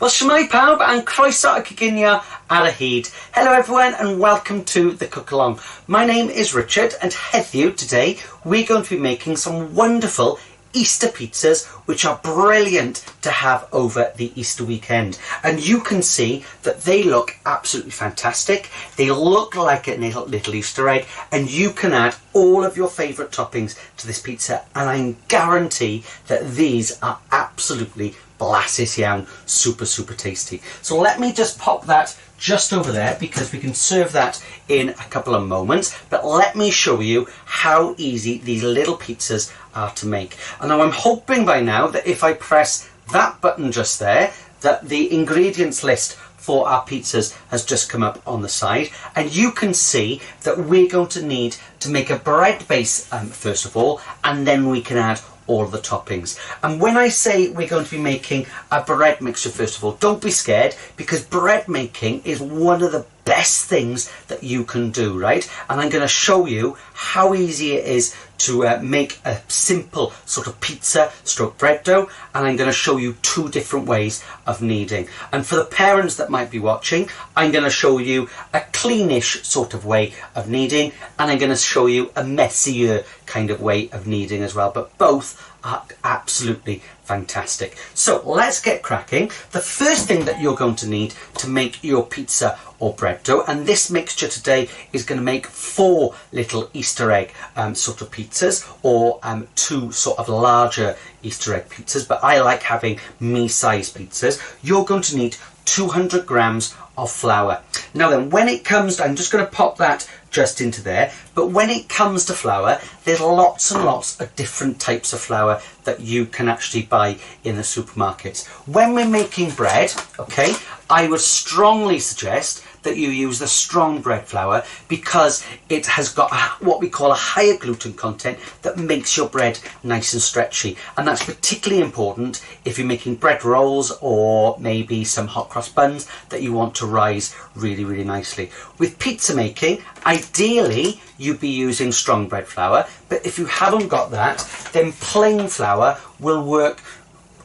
Well, shmai pawb and croeso y coginio ar y hyd. Hello everyone and welcome to the cook along. My name is Richard and heddiw today we're going to be making some wonderful Easter pizzas which are brilliant to have over the Easter weekend, and you can see that they look absolutely fantastic. They look like a little Easter egg, and you can add all of your favourite toppings to this pizza, and I guarantee that these are absolutely blasses iawn, super tasty. So let me just pop that just over there because we can serve that in a couple of moments, but let me show you how easy these little pizzas are to make. And now I'm hoping by now that if I press that button just there, that the ingredients list for our pizzas has just come up on the side, and you can see that we're going to need to make a bread base first of all, and then we can add all the toppings. And when I say we're going to be making a bread mixture first of all, don't be scared, because bread making is one of the best things that you can do, right? And I'm going to show you how easy it is to make a simple sort of pizza stroke bread dough, and I'm going to show you two different ways of kneading. And for the parents that might be watching, I'm going to show you a cleanish sort of way of kneading, and I'm going to show you a messier kind of way of kneading as well, but both are absolutely fantastic. So let's get cracking. The first thing that you're going to need to make your pizza or bread dough, and this mixture today is going to make 4 little Easter egg sort of pizzas, or 2 sort of larger Easter egg pizzas, but I like having me-sized pizzas. You're going to need 200 grams of flour. Now then, when it comes, I'm just going to pop that just into there, but when it comes to flour, there's lots and lots of different types of flour that you can actually buy in the supermarkets. When we're making bread, okay, I would strongly suggest that you use the strong bread flour, because it has got what we call a higher gluten content that makes your bread nice and stretchy, and that's particularly important if you're making bread rolls or maybe some hot cross buns that you want to rise really nicely. With pizza making, ideally you'd be using strong bread flour, but if you haven't got that, then plain flour will work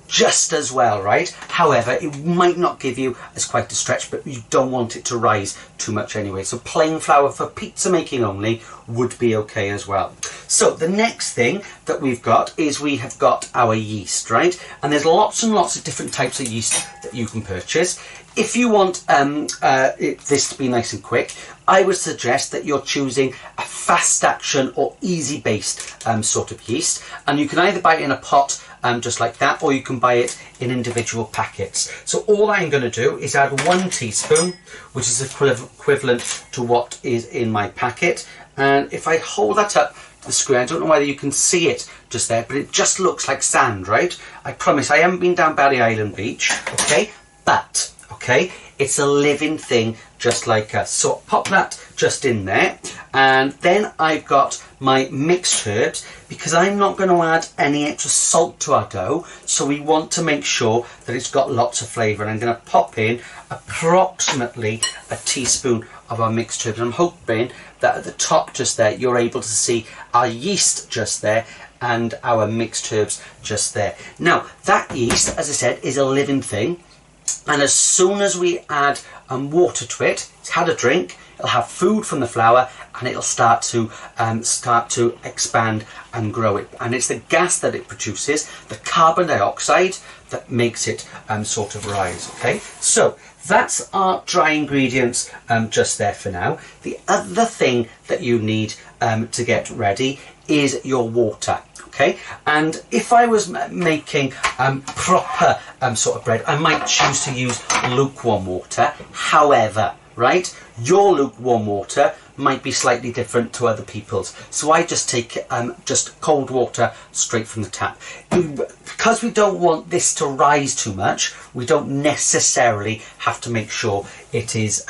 just as well, right? However, it might not give you as quite a stretch, but you don't want it to rise too much anyway. So plain flour for pizza making only would be okay as well. So the next thing that we've got is we have got our yeast, right? And there's lots and lots of different types of yeast that you can purchase. If you want this to be nice and quick, I would suggest that you're choosing a fast action or easy based sort of yeast, and you can either buy it in a pot just like that, or you can buy it in individual packets. So all I'm going to do is add 1 teaspoon, which is equivalent to what is in my packet, and if I hold that up to the screen, I don't know whether you can see it just there, but it just looks like sand, right? I promise I haven't been down Barry Island Beach, okay, but okay, it's a living thing just like us. So pop that just in there, and then I've got my mixed herbs, because I'm not going to add any extra salt to our dough, so we want to make sure that it's got lots of flavour, and I'm going to pop in approximately a teaspoon of our mixed herbs. I'm hoping that at the top just there you're able to see our yeast just there and our mixed herbs just there. Now that yeast, as I said, is a living thing, and as soon as we add water to it, it's had a drink, it'll have food from the flour, and it'll start to expand and grow it. And it's the gas that it produces, the carbon dioxide, that makes it sort of rise. Okay, so that's our dry ingredients just there for now. The other thing that you need to get ready is your water. Okay, and if I was making proper sort of bread, I might choose to use lukewarm water. However, right, your lukewarm water might be slightly different to other people's, so I just take just cold water straight from the tap. Because we don't want this to rise too much, we don't necessarily have to make sure it is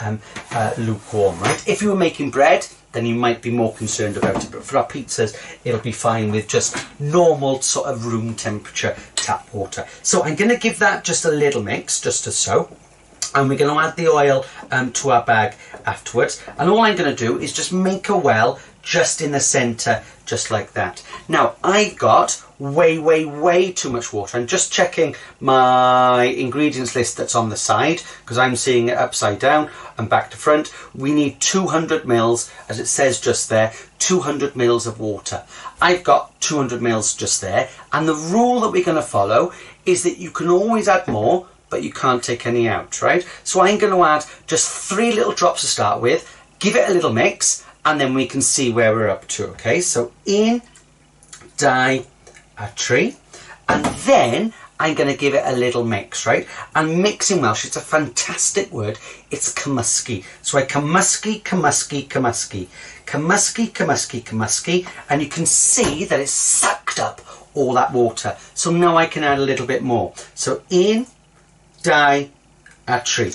lukewarm, right? If you were making bread, then you might be more concerned about it, but for our pizzas it'll be fine with just normal sort of room temperature tap water. So I'm going to give that just a little mix, just as so, and we're going to add the oil to our bag afterwards, and all I'm going to do is just make a well just in the centre, just like that. Now, I've got way too much water. I'm just checking my ingredients list that's on the side, because I'm seeing it upside down and back to front. We need 200 mils, as it says just there, 200 mils of water. I've got 200 mils just there, and the rule that we're going to follow is that you can always add more, but you can't take any out, right? So I'm going to add just 3 little drops to start with, give it a little mix, and then we can see where we're up to, okay? So in, die, a tree, and then I'm going to give it a little mix, right? And mix in Welsh, it's a fantastic word. It's cymysgu. So I cymysgu, cymysgu, cymysgu. Cymysgu, cymysgu, cymysgu. And you can see that it's sucked up all that water. So now I can add a little bit more. So in, die, a tree.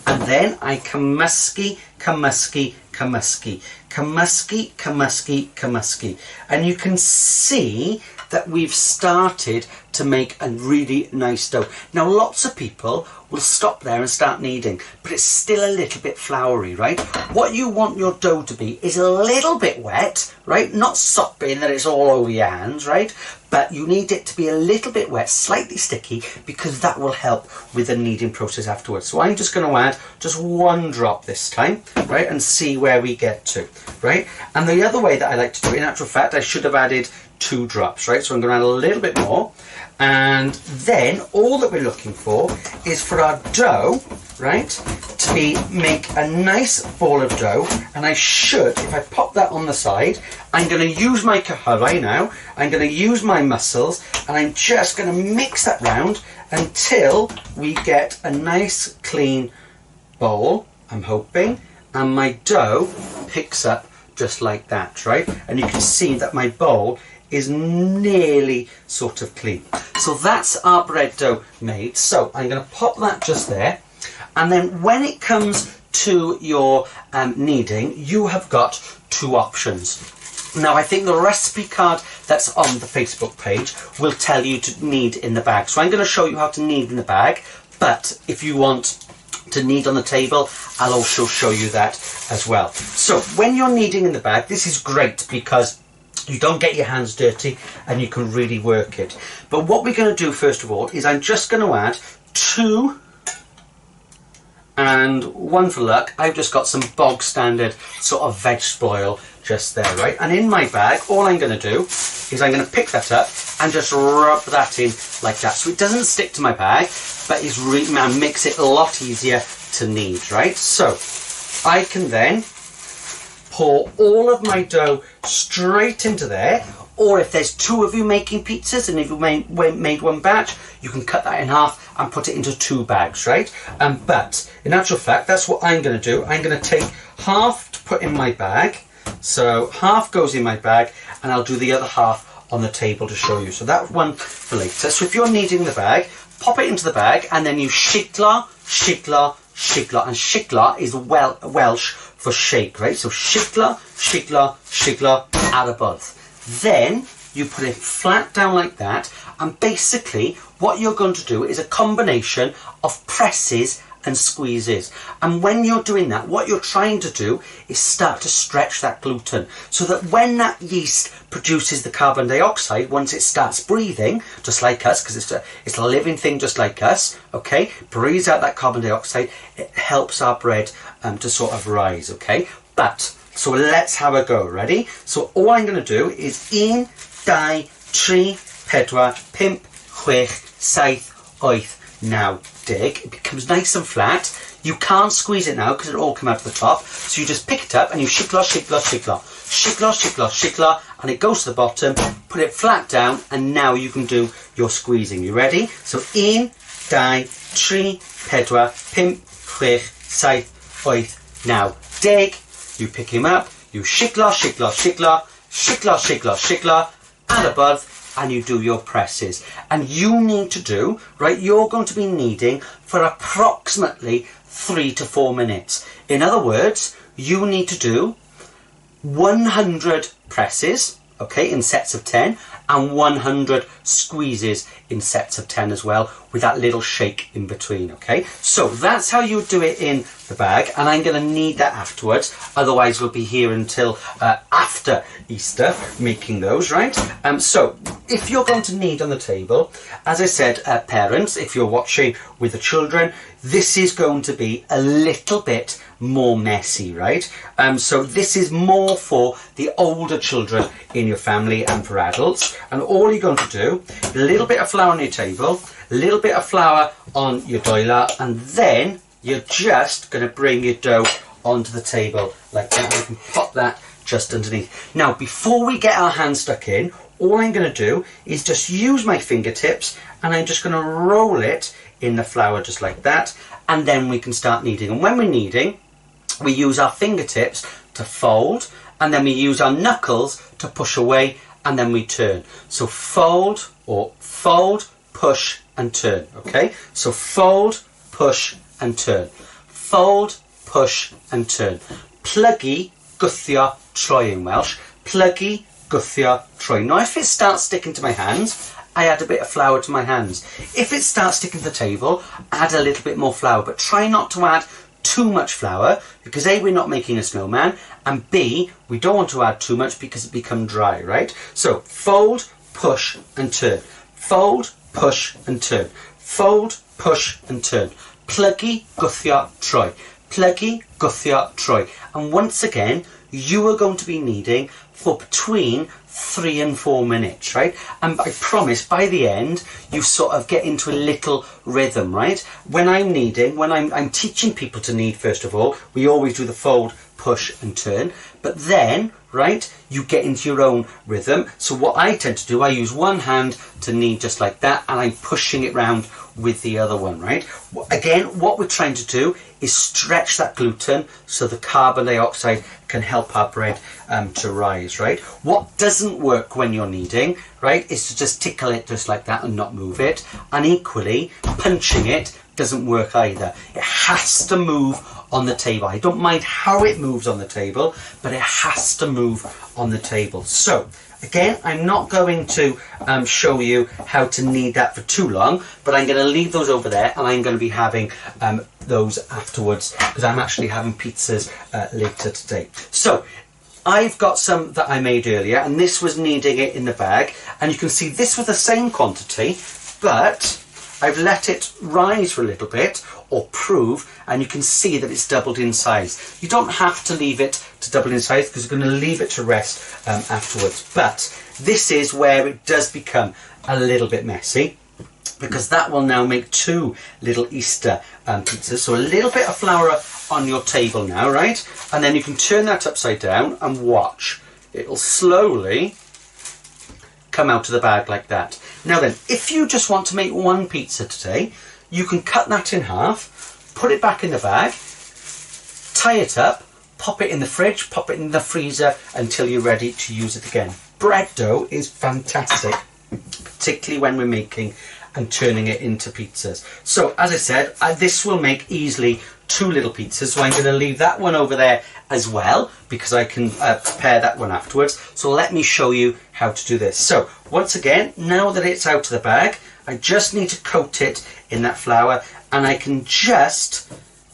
And then I cymysgu, cymysgu, cymysgu. Cymysgu, cymysgu, cymysgu. And you can see that we've started to make a really nice dough. Now, lots of people will stop there and start kneading, but it's still a little bit floury, right? What you want your dough to be is a little bit wet, right? Not sopping that it's all over your hands, right? But you need it to be a little bit wet, slightly sticky, because that will help with the kneading process afterwards. So I'm just going to add just 1 drop this time, right? And see where we get to, right? And the other way that I like to do it, in actual fact, I should have added 2 drops, right? So I'm going to add a little bit more. And then all that we're looking for is for our dough, right, to make a nice ball of dough. And I should, if I pop that on the side, I'm going to use my cyhyrau now. I'm going to use my muscles, and I'm just going to mix that round until we get a nice clean bowl, I'm hoping, and my dough picks up just like that, right? And you can see that my bowl is nearly sort of clean. So that's our bread dough made. So I'm going to pop that just there, and then when it comes to your kneading, you have got 2 options. Now, I think the recipe card that's on the Facebook page will tell you to knead in the bag. So I'm going to show you how to knead in the bag, but if you want to knead on the table, I'll also show you that as well. So when you're kneading in the bag, this is great because you don't get your hands dirty and you can really work it. But what we're going to do first of all is I'm just going to add 2 and 1 for luck. I've just got some bog standard sort of vegetable oil just there, right? And in my bag, all I'm going to do is I'm going to pick that up and just rub that in like that. So it doesn't stick to my bag, but it's really, man, makes it a lot easier to knead, right? So I can then pour all of my dough straight into there, or if there's 2 of you making pizzas and if you made 1 batch, you can cut that in half and put it into 2 bags, right? But in actual fact, that's what I'm going to do. I'm going to take half to put in my bag, so half goes in my bag, and I'll do the other half on the table to show you. So that one for later. So if you're kneading the bag, pop it into the bag, and then you shigla, shigla, shigla, and shigla is Welsh for shake, right? So shigla, shigla, shigla, add above. Then you put it flat down like that, and basically what you're going to do is a combination of presses and squeezes. And when you're doing that, what you're trying to do is start to stretch that gluten, so that when that yeast produces the carbon dioxide, once it starts breathing, just like us, because it's a living thing just like us, okay, breathes out that carbon dioxide, it helps our bread to sort of rise, okay? But, so let's have a go, ready? So all I'm going to do is 1, 2, 3, 4, 5, 6, 7, 8. Now dig, it becomes nice and flat. You can't squeeze it now because it'll all come out the top. So you just pick it up and you shigla, shigla, shigla, shigla, shigla, shigla, and it goes to the bottom. Put it flat down, and now you can do your squeezing. You ready? So 1, 2, 3, 4, 5, 6, 7, 8. Now dig, you pick him up, you shigla, shigla, shigla, shigla, shigla, shigla, and above, and you do your presses. And you need to do, right, you're going to be kneading for approximately 3 to 4 minutes. In other words, you need to do 100 presses, okay, in sets of 10, and 100 squeezes in sets of 10 as well, with that little shake in between. Okay, so that's how you do it in the bag, and I'm going to need that afterwards, otherwise we'll be here until after Easter making those, right? So if you're going to need on the table, as I said, parents, if you're watching with the children, this is going to be a little bit more messy, right? So this is more for the older children in your family and for adults, and all you're going to do, a little bit of flour on your table, a little bit of flour on your doiler, and then you're just going to bring your dough onto the table like that. You can pop that just underneath. Now, before we get our hands stuck in, all I'm going to do is just use my fingertips, and I'm just going to roll it in the flour just like that, and then we can start kneading. And when we're kneading, we use our fingertips to fold, and then we use our knuckles to push away, and then we turn. So fold, or fold, push and turn. Okay, so fold, push and turn. Fold, push and turn. Plygu, gwthio, troi in Welsh. Plygu, gwthio, troi. Now if it starts sticking to my hands, I add a bit of flour to my hands. If it starts sticking to the table, add a little bit more flour, but try not to add too much flour, because A, we're not making a snowman, and B, we don't want to add too much because it becomes dry, right? So fold, push and turn. Fold, push and turn. Fold, push and turn. Plygu, gwthio, troi. Plygu, gwthio, troi. And once again, you are going to be kneading for between 3 and 4 minutes, right? And I promise by the end you sort of get into a little rhythm, right? When I'm kneading, when I'm teaching people to knead, first of all, we always do the fold, push and turn, but then, right, you get into your own rhythm. So what I tend to do, I use one hand to knead just like that, and I'm pushing it round with the other one, right? Again, what we're trying to do is stretch that gluten so the carbon dioxide can help our bread to rise, right? What doesn't work when you're kneading, right, is to just tickle it just like that and not move it. And equally, punching it doesn't work either. It has to move on the table. I don't mind how it moves on the table, but it has to move on the table. So again, I'm not going to show you how to knead that for too long, but I'm going to leave those over there, and I'm going to be having those afterwards, because I'm actually having pizzas later today. So I've got some that I made earlier, and this was kneading it in the bag, and you can see this was the same quantity, but I've let it rise for a little bit, or prove, and you can see that it's doubled in size. You don't have to leave it to double in size, because you're going to leave it to rest afterwards. But this is where it does become a little bit messy, because that will now make 2 little Easter pizzas. So a little bit of flour on your table now, right? And then you can turn that upside down and watch. It'll slowly come out of the bag like that. Now then, if you just want to make 1 pizza today, you can cut that in half, put it back in the bag, tie it up, pop it in the fridge, pop it in the freezer until you're ready to use it again. Bread dough is fantastic, particularly when we're making and turning it into pizzas. So as I said, this will make easily 2 little pizzas, so I'm going to leave that one over there as well, because I can prepare that one afterwards. So let me show you how to do this. So once again, now that it's out of the bag, I just need to coat it in that flour, and I can just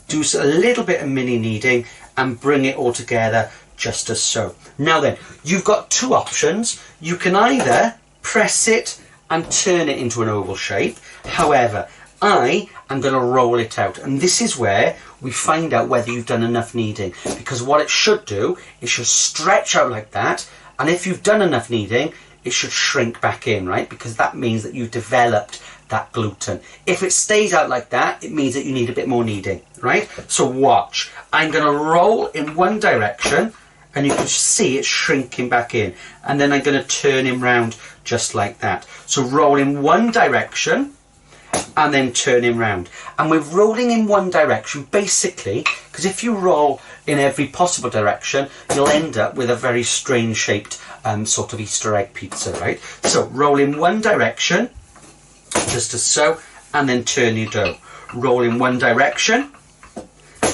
do a little bit of mini kneading and bring it all together just as so. Now then, you've got 2 options. You can either press it and turn it into an oval shape. However, I am going to roll it out, and this is where we find out whether you've done enough kneading, because what it should do, it should stretch out like that, and if you've done enough kneading, it should shrink back in, right? Because that means that you've developed that gluten. If it stays out like that, it means that you need a bit more kneading, right? So watch. I'm going to roll in one direction, and you can see it shrinking back in, and then I'm going to turn him round just like that. So roll in one direction and then turn him round, and we're rolling in one direction basically because if you roll in every possible direction, you'll end up with a very strange shaped sort of Easter egg pizza, right? So roll in one direction just as so, and then turn your dough. Roll in one direction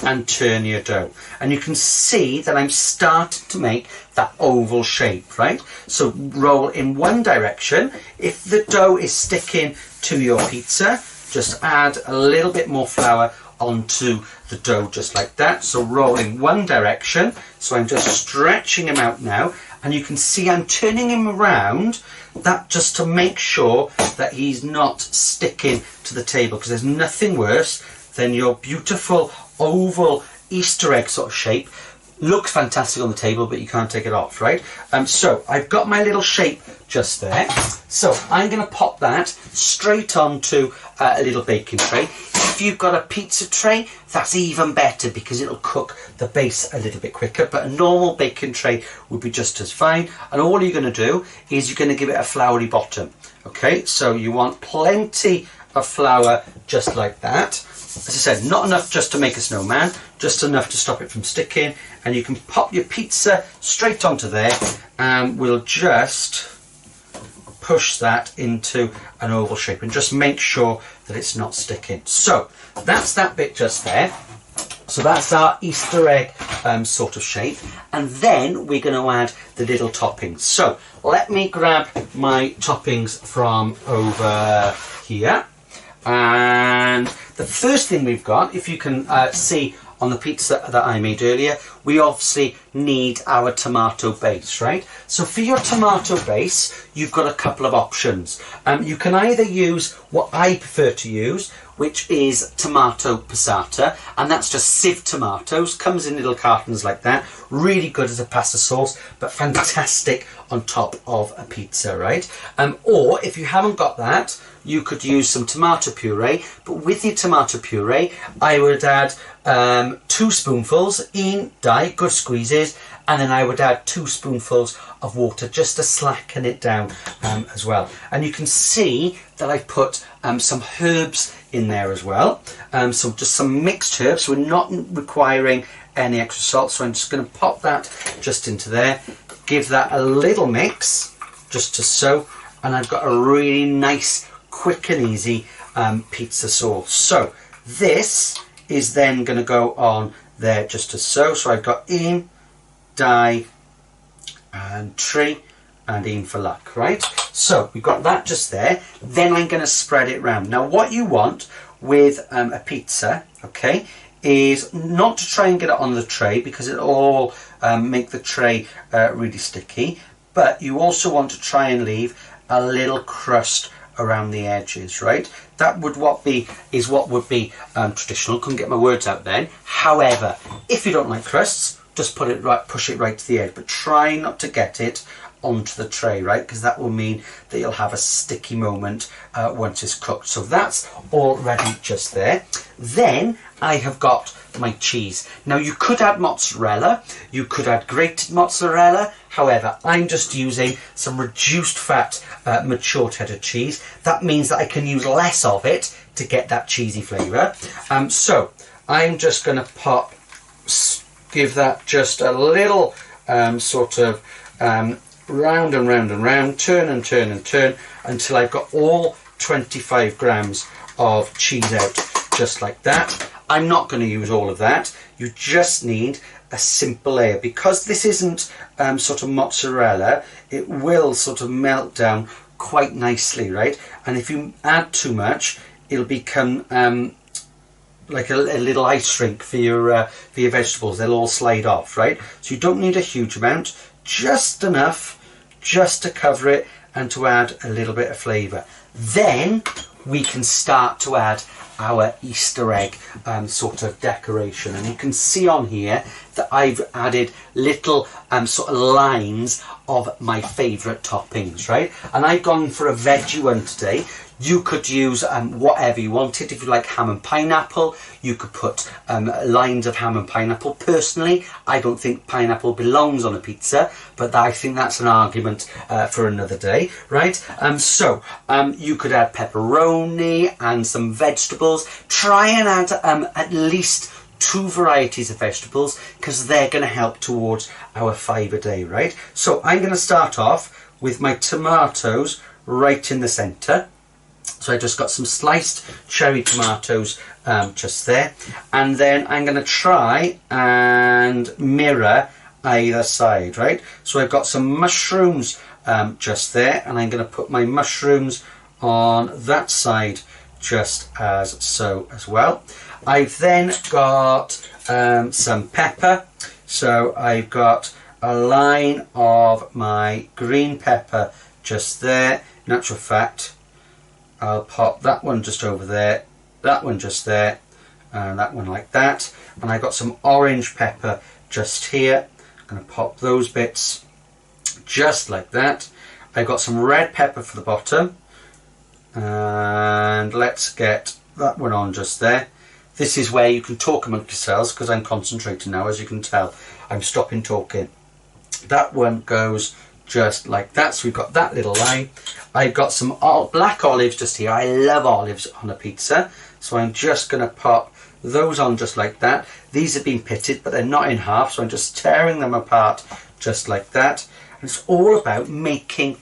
and turn your dough. And you can see that I'm starting to make that oval shape, right? So roll in one direction. If the dough is sticking to your pizza, just add a little bit more flour onto the dough, just like that. So roll in one direction. So I'm just stretching him out now, and you can see I'm turning him around, that just to make sure that he's not sticking to the table, because there's nothing worse than your beautiful oval Easter egg sort of shape. Looks fantastic on the table, but you can't take it off, right? So I've got my little shape just there. So I'm going to pop that straight onto a little baking tray. If you've got a pizza tray, that's even better, because it'll cook the base a little bit quicker, but a normal baking tray would be just as fine. And all you're going to do is you're going to give it a floury bottom. Okay, so you want plenty of flour, just like that. As I said, not enough just to make a snowman, just enough to stop it from sticking. And you can pop your pizza straight onto there, and we'll just push that into an oval shape and just make sure that it's not sticking. So that's that bit just there. So that's our Easter egg sort of shape. And then we're going to add the little toppings. So let me grab my toppings from over here. And the first thing we've got, if you can see on the pizza that I made earlier, we obviously need our tomato base, right? So for your tomato base, you've got a couple of options. You can either use what I prefer to use, which is tomato passata, and that's just sieved tomatoes, comes in little cartons like that, really good as a pasta sauce, but fantastic on top of a pizza, right? Or if you haven't got that, you could use some tomato puree, but with your tomato puree, I would add 2 spoonfuls in dye, good squeezes, and then I would add 2 spoonfuls of water just to slacken it down as well. And you can see that I've put some herbs in there as well. So just some mixed herbs. So we're not requiring any extra salt. So I'm just going to pop that just into there. Give that a little mix just to so. And I've got a really nice, quick and easy pizza sauce. So this is then going to go on there just as so. So I've got in, die, and tree, and in for luck, right? So we've got that just there. Then I'm going to spread it around. Now what you want with a pizza, okay, is not to try and get it on the tray, because it'll all make the tray really sticky, but you also want to try and leave a little crust around the edges, right? That would what would be traditional. Couldn't get my words out then. However, if you don't like crusts, just push it right to the edge, but try not to get it onto the tray, right? Because that will mean that you'll have a sticky moment once it's cooked. So that's already just there. Then I have got my cheese. Now you could add mozzarella, you could add grated mozzarella. However, I'm just using some reduced fat mature cheddar cheese. That means that I can use less of it to get that cheesy flavour. So I'm just going to give that just a little sort of round and round and round, turn and turn and turn until I've got all 25 grams of cheese out, just like that. I'm not going to use all of that. You just need a simple layer. Because this isn't sort of mozzarella, it will sort of melt down quite nicely, right? And if you add too much, it'll become like a little ice rink for your vegetables. They'll all slide off, right? So you don't need a huge amount, just enough just to cover it and to add a little bit of flavour. Then we can start to add our Easter egg sort of decoration, and you can see on here that I've added little sort of lines of my favourite toppings, right? And I've gone for a veggie one today. You could use whatever you wanted. If you like ham and pineapple, you could put lines of ham and pineapple. Personally, I don't think pineapple belongs on a pizza, but I think that's an argument for another day, right? So you could add pepperoni and some vegetables. Try and add at least 2 varieties of vegetables, because they're going to help towards our 5 a day, right? So I'm going to start off with my tomatoes right in the centre. So I just got some sliced cherry tomatoes just there. And then I'm going to try and mirror either side, right? So I've got some mushrooms just there, and I'm going to put my mushrooms on that side just as so as well. I've then got some pepper. So I've got a line of my green pepper just there. In actual fact, I'll pop that one just over there, that one just there, and that one like that. And I've got some orange pepper just here. I'm going to pop those bits just like that. I've got some red pepper for the bottom, and let's get that one on just there. This is where you can talk amongst yourselves, because I'm concentrating now, as you can tell. I'm stopping talking. That one goes just like that. So we've got that little line. I've got some black olives just here. I love olives on a pizza. So I'm just going to pop those on just like that. These have been pitted, but they're not in half. So I'm just tearing them apart just like that. And it's all about making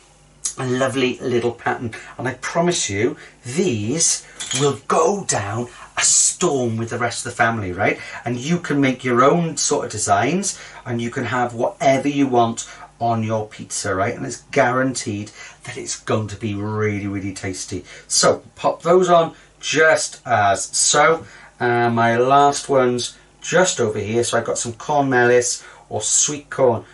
a lovely little pattern. And I promise you, these will go down a storm with the rest of the family, right? And you can make your own sort of designs, and you can have whatever you want on your pizza, right? And it's guaranteed that it's going to be really, really tasty. So pop those on just as so. My last one's just over here. So I've got some corn mellis or sweet corn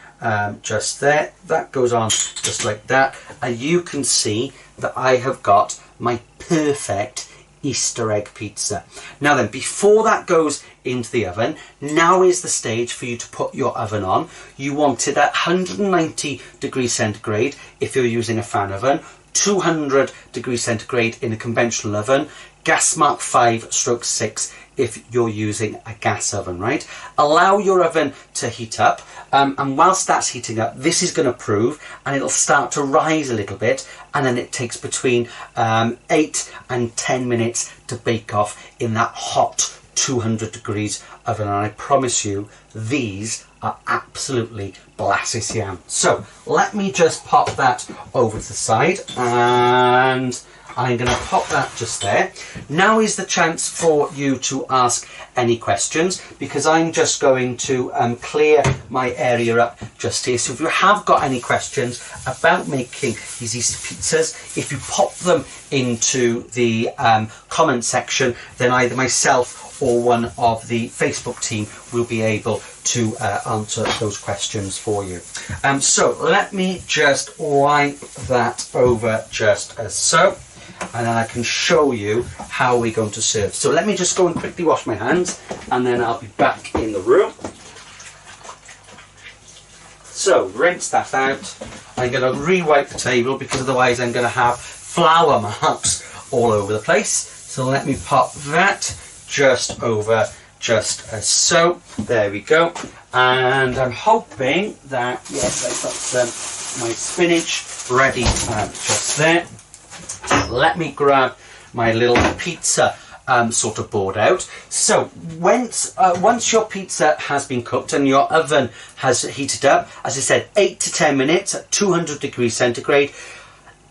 just there. That goes on just like that. And you can see that I have got my perfect Easter egg pizza. Now then, before that goes into the oven, now is the stage for you to put your oven on. You want it at 190 degrees centigrade if you're using a fan oven, 200 degrees centigrade in a conventional oven, gas mark 5/6 if you're using a gas oven, right? Allow your oven to heat up, and whilst that's heating up, this is going to prove, and it'll start to rise a little bit, and then it takes between 8 and 10 minutes to bake off in that hot 200 degrees oven. And I promise you, these are absolutely blasisiam. So let me just pop that over to the side, and I'm going to pop that just there. Now is the chance for you to ask any questions, because I'm just going to clear my area up just here. So if you have got any questions about making these Easter pizzas, if you pop them into the comment section, then either myself or one of the Facebook team will be able to answer those questions for you. So let me just wipe that over just as so, and then I can show you how we're going to serve. So let me just go and quickly wash my hands, and then I'll be back in the room. So rinse that out. I'm going to re-wipe the table, because otherwise I'm going to have flour marks all over the place. So let me pop that just over just as so. There we go. And I'm hoping that, yes, I've got my spinach ready just there. Let me grab my little pizza sort of board out. So once your pizza has been cooked and your oven has heated up, as I said, 8 to 10 minutes at 200 degrees centigrade,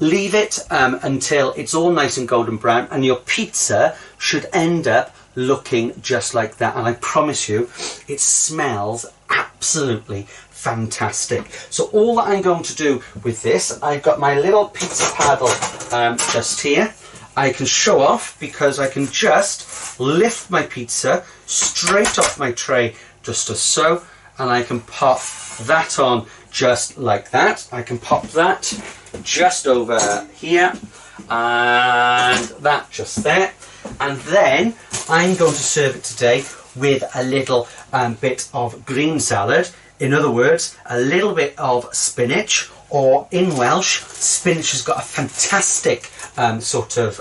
leave it until it's all nice and golden brown, and your pizza should end up looking just like that. And I promise you, it smells absolutely fantastic. So all that I'm going to do with this, I've got my little pizza paddle just here. I can show off, because I can just lift my pizza straight off my tray just as so, and I can pop that on just like that. I can pop that just over here, and that just there. And then I'm going to serve it today with a little bit of green salad. In other words, a little bit of spinach, or in Welsh, spinach has got a fantastic sort of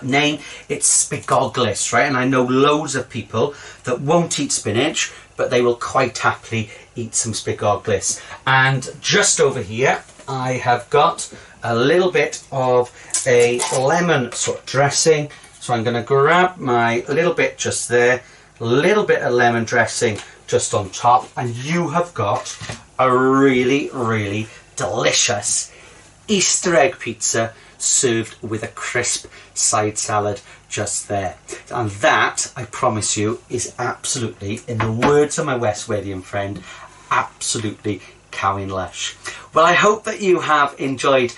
name. It's spigoglis, right? And I know loads of people that won't eat spinach, but they will quite happily eat some spigoglis. And just over here, I have got a little bit of a lemon sort of dressing. So I'm going to grab my little bit just there, a little bit of lemon dressing just on top, and you have got a really, really delicious Easter egg pizza served with a crisp side salad just there. And that, I promise you, is absolutely, in the words of my West Walian friend, absolutely cowing lush. Well, I hope that you have enjoyed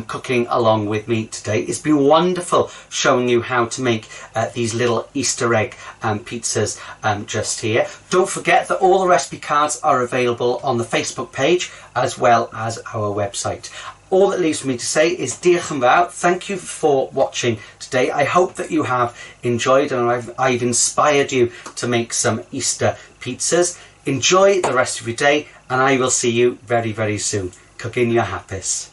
cooking along with me today. It's been wonderful showing you how to make these little Easter egg pizzas just here. Don't forget that all the recipe cards are available on the Facebook page as well as our website. All that leaves me to say is diolch yn fawr. Thank you for watching today. I hope that you have enjoyed and I've inspired you to make some Easter pizzas. Enjoy the rest of your day and I will see you very, very soon. Cooking your happies.